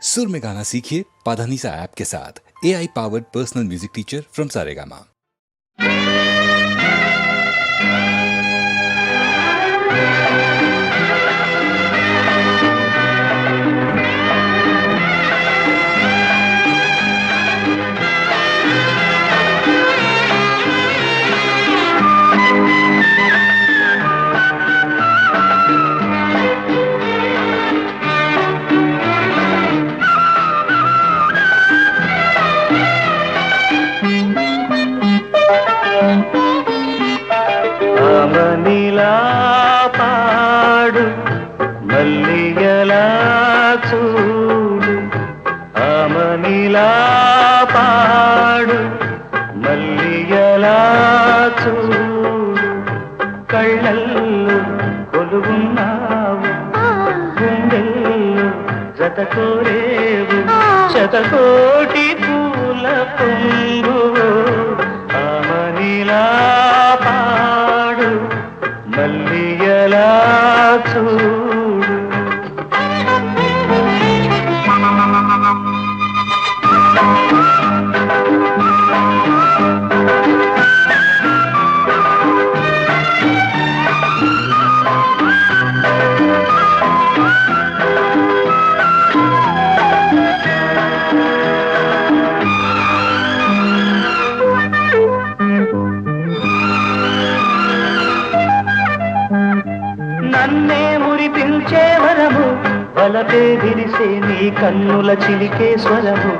सुर में गाना सीखिए पाधानीसा ऐप के साथ। AI powered personal music teacher from Saregama. ఆమనిలా పాడు మల్లియలా చూడు, ఆమనిలా పాడు మల్లియలా చూడు, కళ్ళల్లో కొలువున్నావు, గుండెల్లో జత కోరేవు, శతకోటి పూల పొంగు, ఆమనిలా పాడు మల్లియలా చూడు. నన్నే మురిపించే వరము, వలపే విరిసే నీ కన్నుల చిలికే స్వరము,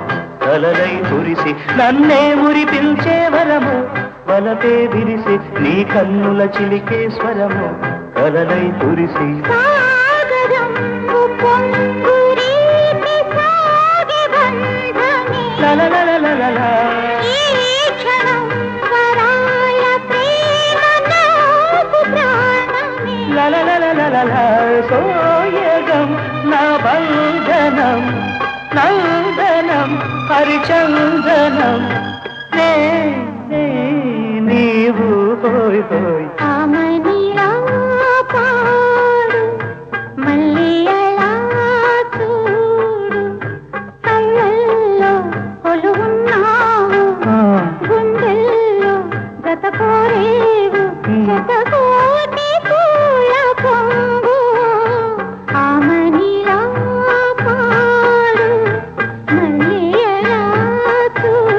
కలలై కురిసి నన్నే మురిపించే వరము, వలపే విరిసే నీ కన్నుల చిలికే స్వరము, కలలై కురిసి సోయగం నా బంధనం, నందనం హరిచందనం, నీవు హోయ్ హోయ్. ఆమనిలా పాడు మల్లియలా చూడు, కళ్ళల్లో కొలువున్నావు, గుండెల్లో జత కోరేవు, శతకోటి పూల పొంగు, ఆమనిలా పాడు మల్లియలా చూడు.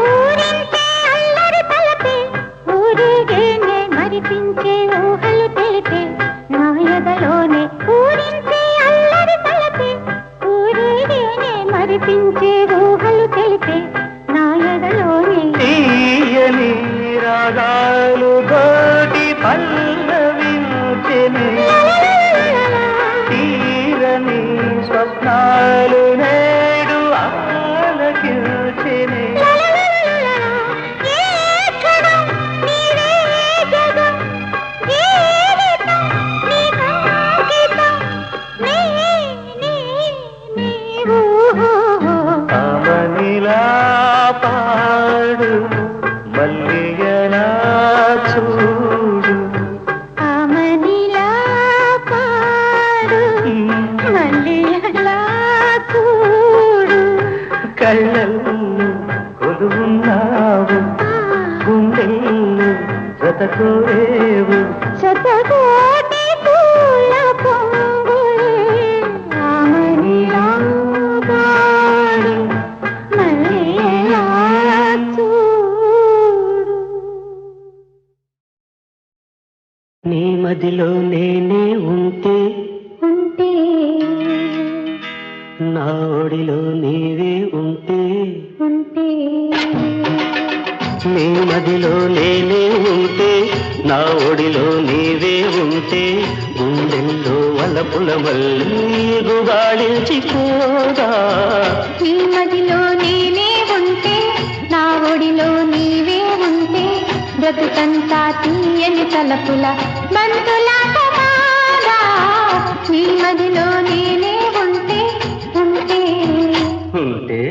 ఊరించే అల్లరి తలపే, ఊరేగేనే మరిపించే ఊహలు తెలిపే నా ఎదలోనే, ఊరించే అల్లరి తలపే, ఊరేగేనే మరిపించే ఊహలు తెలిపే నా ఎదలోనే, తీయని రాగాలు గోటి పల్లవించెనే, తీరని స్వప్నాలు నేడు ఆలకించెనే, ఏ క్షణం నీవే జగం, జీవితం నీకంకితం, నీవు ఆమనిలా పాడు మల్లియలా చూడు, ఆమనిలా పాడు మల్లియలా చూడు, కళ్ళల్లో కొలువున్నావు, గుండెల్లో జత కోరేవు, శతకోటి పూల పొంగులే, ఆమనిలా పాడు మల్లియలా చూడు. నీ మదిలో నేనే ఉంటే, ఉంటే నా ఒడిలో నీవే ఉంటే, ఉంటే నీ మదిలో నేనే ఉంటే, నా ఒడిలో నీవే ఉంటే, గుండెల్లో వలపుల మల్లి గుబాళించిపోదా బతుకంతా తీయని తలపుల బంతులాట కాదా నీ మదిలో నేనే ఉంటే ఉంటే ఉంటే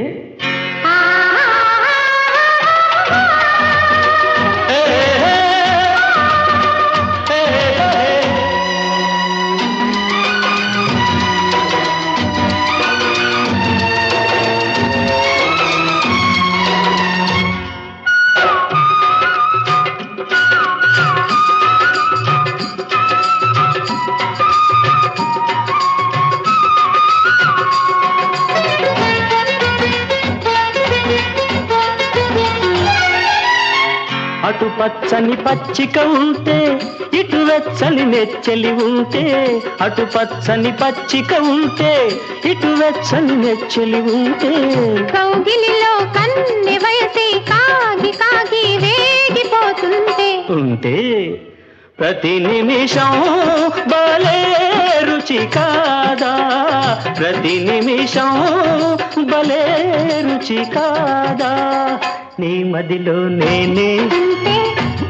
అటు పచ్చని పచ్చిక ఉంటే ఇటు వెచ్చని నెచ్చెలి ఉంటే అటు పచ్చని పచ్చిక ఉంటే ఇటు వెచ్చని నెచ్చెలి ఉంటే కౌగిలిలో కన్నె వయసి కాగి కాగి వేగిపోతుంటే ఉంటే ప్రతి నిమిషం భలే రుచి కాదా ప్రతి నిమిషం భలే రుచి కాదా నీ మదిలో నేనే ఉంటే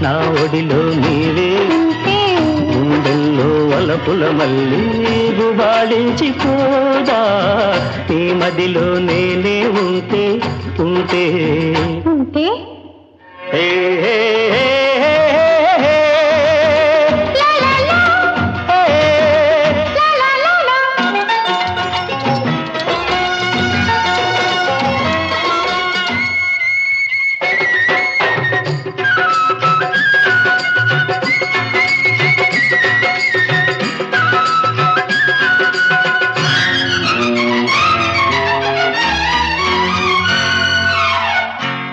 నా ఒడిలో నీవే ఉంటే గుండెల్లో వలపుల మళ్ళీ గుబాళించిపోదా నీ మదిలో నేనే ఉంటే ఉంటే ఉంటే ఏ ఏ, ఏ, ఏ, ఏ, లా లా లా ఏ, లా లా లా లా.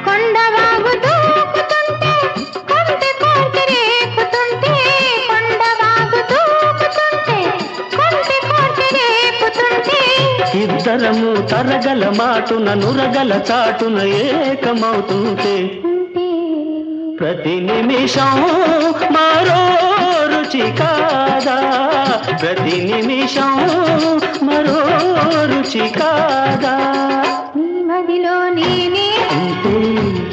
కొండవాగు దూకుతుంటే కొంటె కొంటె రేపుతుంటే కొండవాగు దూకుతుంటే కొంటె కొంటె రేపుతుంటే ఇద్దరము తరగల మాటున నురగల చాటున ఏకమవుతుంటే ఉంటే ప్రతి నిమిషం మరో రుచి కాదా ప్రతి నిమిషం మరో రుచి కాదా నీ మదిలో నేనే ఉంటే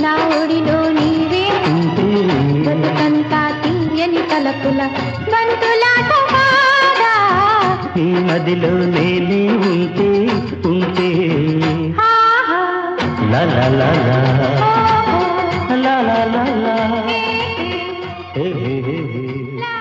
నా ఒడిలో నీవే ఉంటే బతుకంతా తీయని తలపుల బంతులాట కాదా నీ మదిలో నేనే ఉంటే ఉంటే ఆహా లా లా లా లా ఓహో లా లా లా లా ఏ హే హే హే హే. లా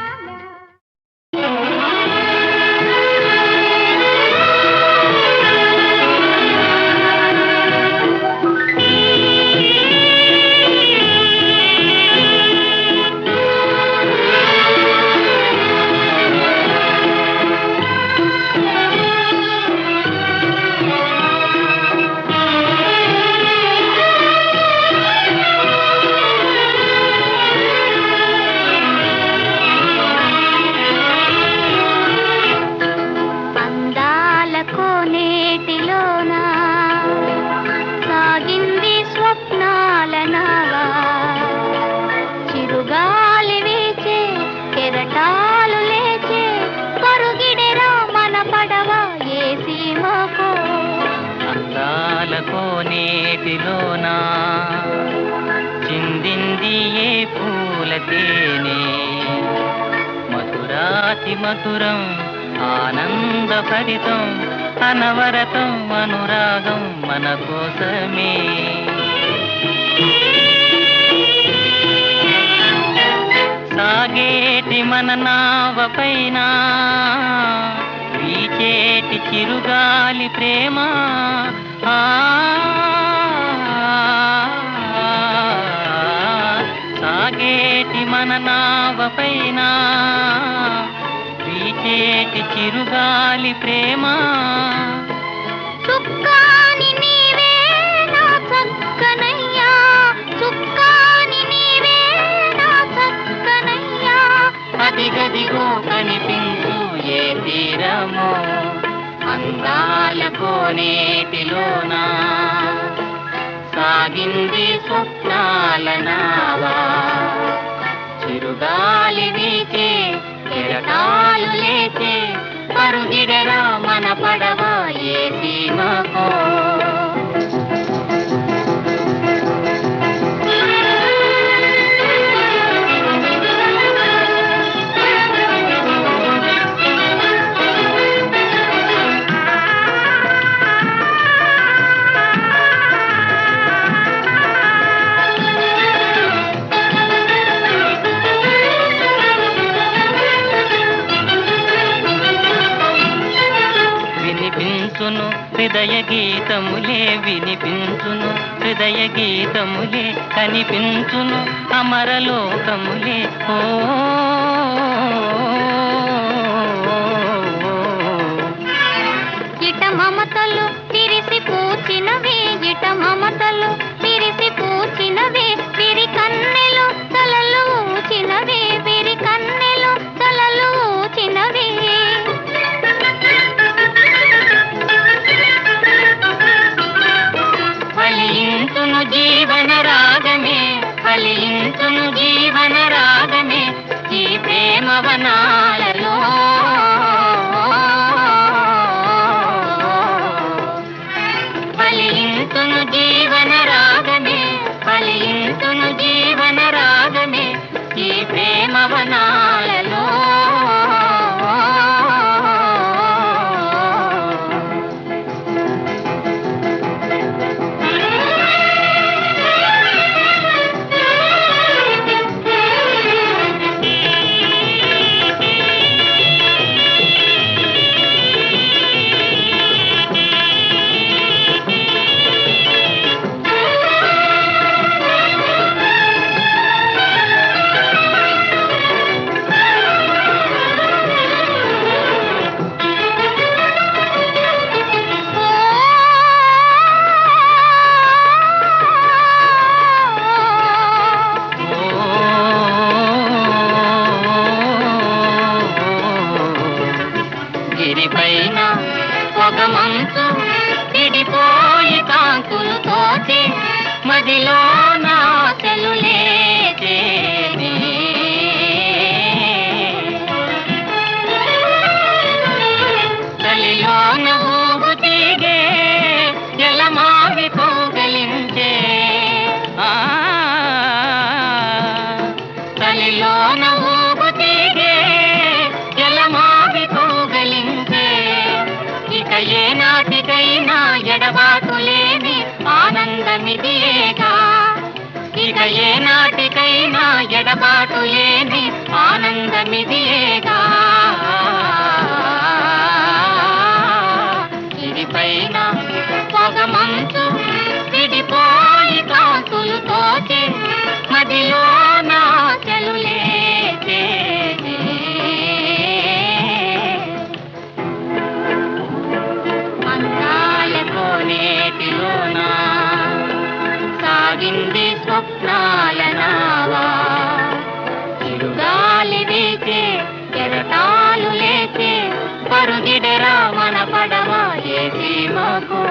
అందాల కోనేటిలోన సాగింది స్వప్నాల నావా చిరుగాలి వీచే కెరటాలు లేచే పరుగిడెరా మన పడవ ఏ సీమకో అందాల కోనేటిలోన చిందింది ఏ పూల తేనె మధురాతి మధురం ఆనందభరితం అనవరతం అనురాగం మన కోసమే సాగేటి మన నావ పైన వీచేటి చిరుగాలి ప్రేమ ఆ సాగేటి మన నావ పైన వీచేటి చిరుగాలి ప్రేమ చుక్కాని నీవే నా చక్కనయ్యా చుక్కాని నీవే నా చక్కనయ్యా అదిగదిగో కనిపించు ఏ తీరమో అందాల కోనేటిలోన సాగింది స్వప్నాల నావా చిరుగాలి వీచే కెరటాలు లేచే పరుగిడరా మన పడవ ఏ సీమకో హృదయ గీతములే వినిపించును, హృదయ గీతములే కనిపించును, అమరలోకములే ఓ ఇట మమతలు విరిసి పూచినవి, ఇట మమతలు విరిసి పూచినవి, విరి కన్నెలు తలలు ఊచినవి, విరి కన్నెలు తలలు ఊచినవి. ఫలించును జీవన రాగమే, ఫలించును జీవన రాగమే ఈ ప్రేమ వనాలలో. ఫలించును జీవన రాగమే, ఫలించును జీవన రాగమే ఈ ప్రేమ వనాలలో. గిరిపైన ఒక మంచు విడిపోయి కాంతులు తోచి మదిలో నా చెలులేచేనే. చలిలోన ఊగు తీగే ఎలమావి కోగలించే, చలిలోన ఊగు తీగే ఎలమావి కోగలించే. ఇక ఏ నాటికైనా ఎడబాటు లేని ఆనందమిదియేగా, ఇక ఏ నాటికైనా ఎడబాటు లేని ఆనందమిదియేగా. గిరిపైన పొగ మంచు విడిపోయి కాంతులు తోచి మదిలో నా చెలులేచేనే. అందాలతో నేటిలోన సాగింది స్వప్నాల నావా, చిరుగాలి వీచే కెరటాలు లేచే పరుగిడరా మన పడవ ఏ సీమకు.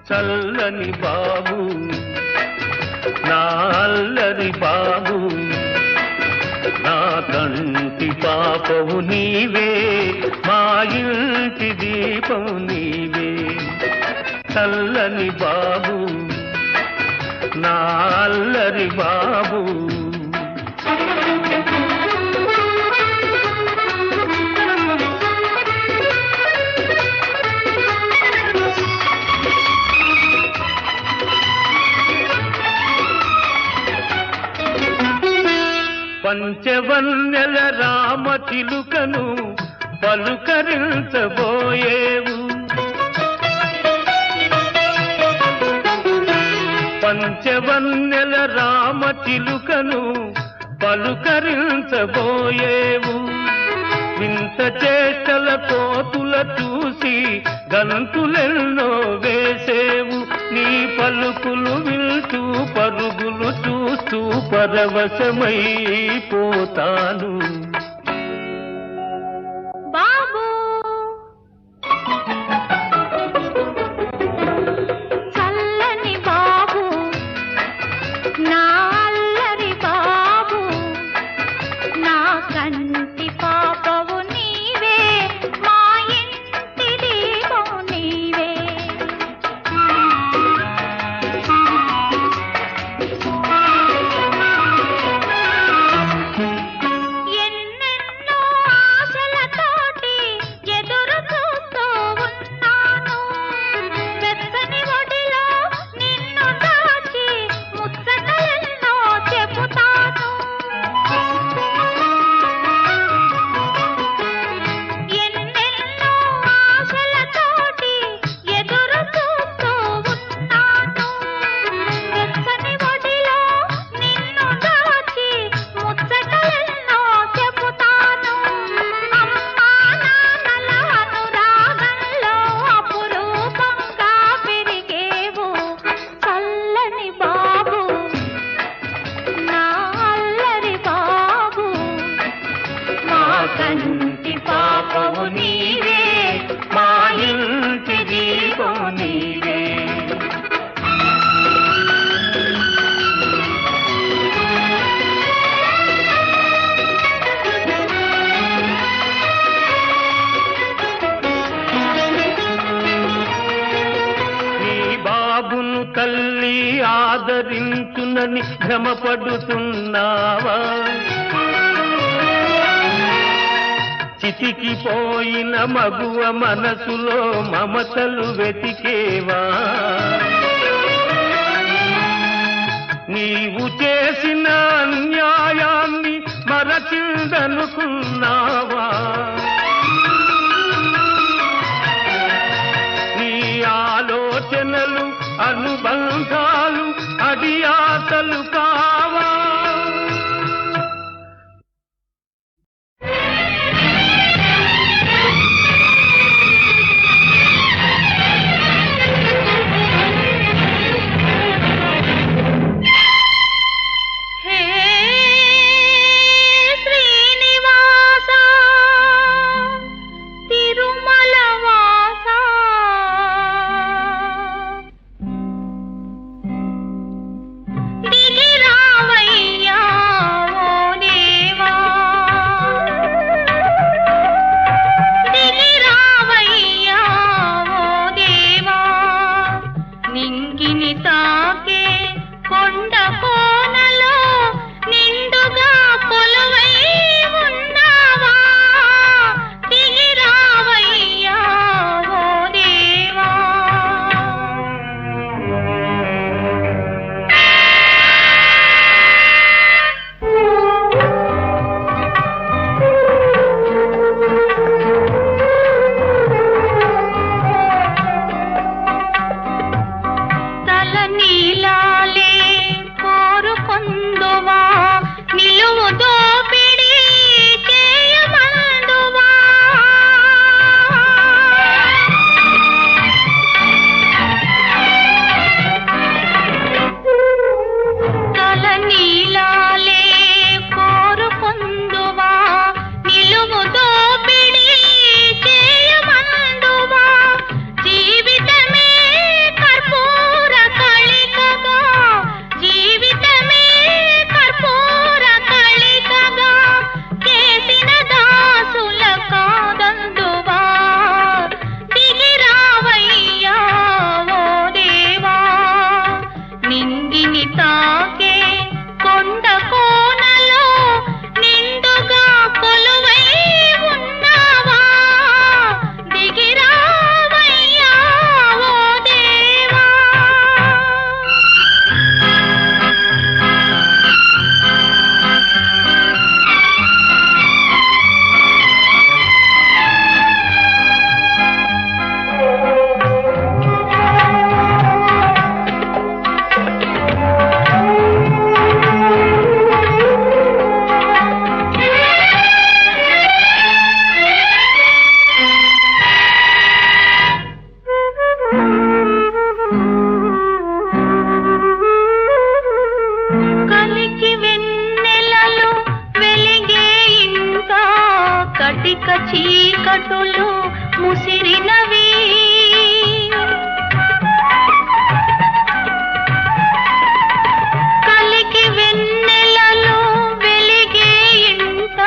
చల్లని బాబు నా అల్లరి బాబు, నా కంటి పాపవు నీవే, మా ఇంటి దీపము నీవే. చల్లని బాబు నా అల్లరి బాబు. పంచవన్నెల రామ చిలుకను పలుకరించబోయేవు, పంచవన్నెల రామ చిలుకను పలుకరించబోయేవు. వింత చేష్టల కోతుల చూసి గంతులెన్నో వేసేవు. నీ పలుకులు వింటూ పరుగులు చూస్తూ పరవశమైపోతాను. బాబు చల్లని బాబు నా అల్లరి బాబు, నా కంటి పాపవు నీవే, మా ఇంటి దీపము నీవే. కంటి పాపవు నీవే, మా ఇంటి దీపము నీవే. తల్లి ఆదరించునని భ్రమపడుతున్నావా? చితికిపోయిన మగువ మనసులో మమతలు వెతికేవా? నీవు చేసిన అన్యాయాన్ని మరచిందనుకున్నావా? నీ ఆలోచనలు అనుబంధాలు అడియాసలు కావా? చీకటులు ముసిరినవి కలికి వెన్నెలలో వెలిగే ఇంట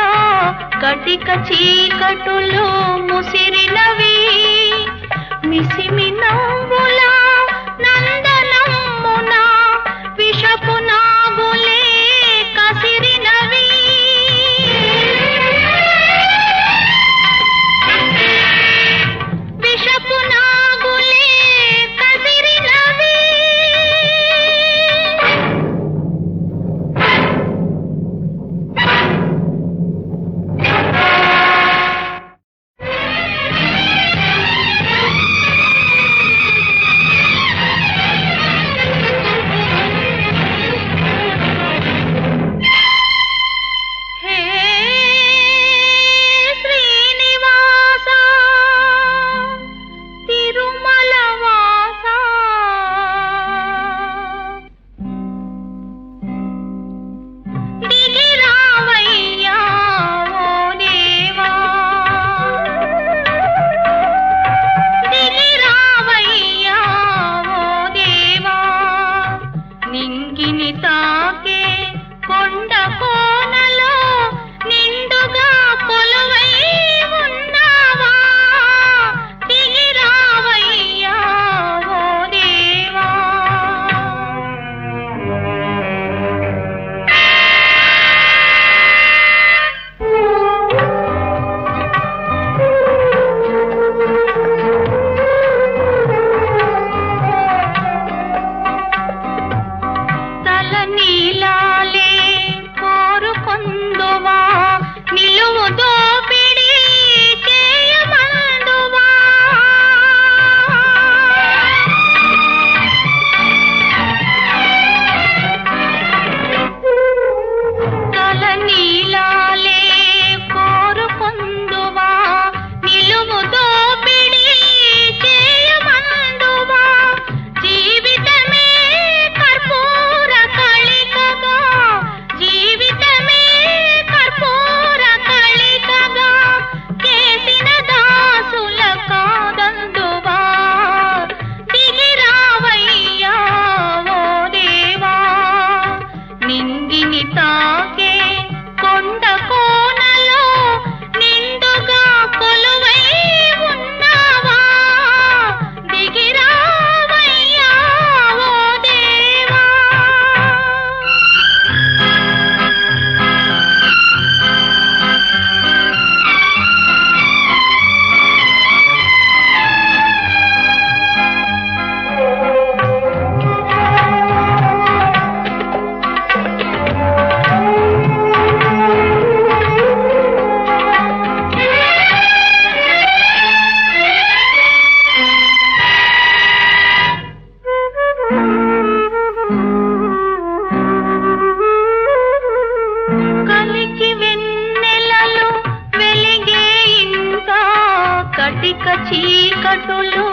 కటిక చీకటులు ముసిరినవి మిసిమి నవ్వుల నందనమ్మున విషపు నాగులే కసిరినవి విషపు నాగులే కసిరినవి గంతులు